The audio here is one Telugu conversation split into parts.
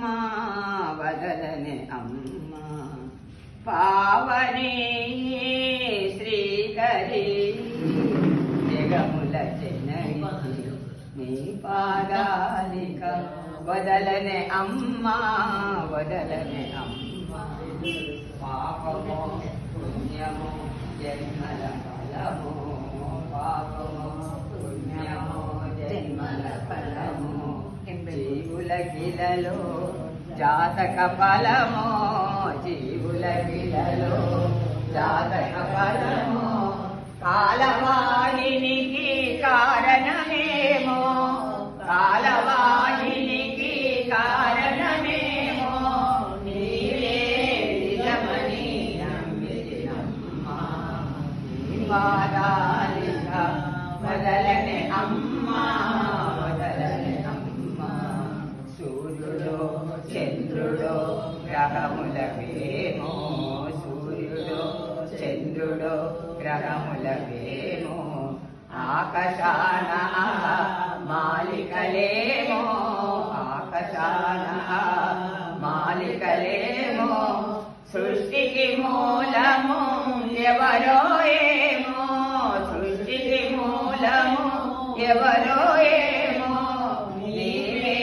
అమ్మా వదలనే అమ్మా పావని శ్రీకరి జగముల చెన్నై నీ పాదాలిక వదలనే అమ్మా వదలనే అమ్మా పాపమో పుణ్యమో జన్మల ఫలమో పాపమో పుణ్యమో జన్మల ఫలమో జీవుల గిలలో జాతక ఫలమో జీవుల గిలలో జాతక ఫలమో కాలవాహినికి కారణమేమో కాలవాహినికి కారణమేమో నీవే నిజమని నమ్మితినమ్మా నీ పాదాలిక వదలనే అమ్మా వదలనే అమ్మా సూర్యుడో చంద్రుడో గ్రహములవేమో సూర్యుడో చంద్రుడో గ్రహములవేమో ఆకాశాన మాలికలేమో ఆకాశాన మాలికలేమో సృష్టికి మూలము ఎవరో ఏమో సృష్టికి మూలము ఎవరో ఏమో నీవే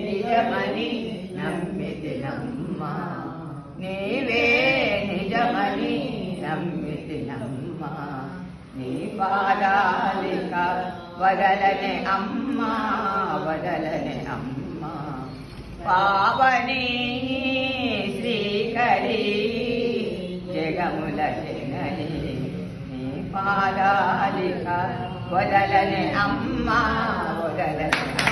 నిజమని నమ్మితినమ్మా నీవే నిజమని నమ్మితినమ్మా నీ పాదాలిక వదలనే అమ్మా వదలనే అమ్మా పావని శ్రీకరి జగముల జనని నీ పాదాలిక వదలనే అమ్మా వదలనే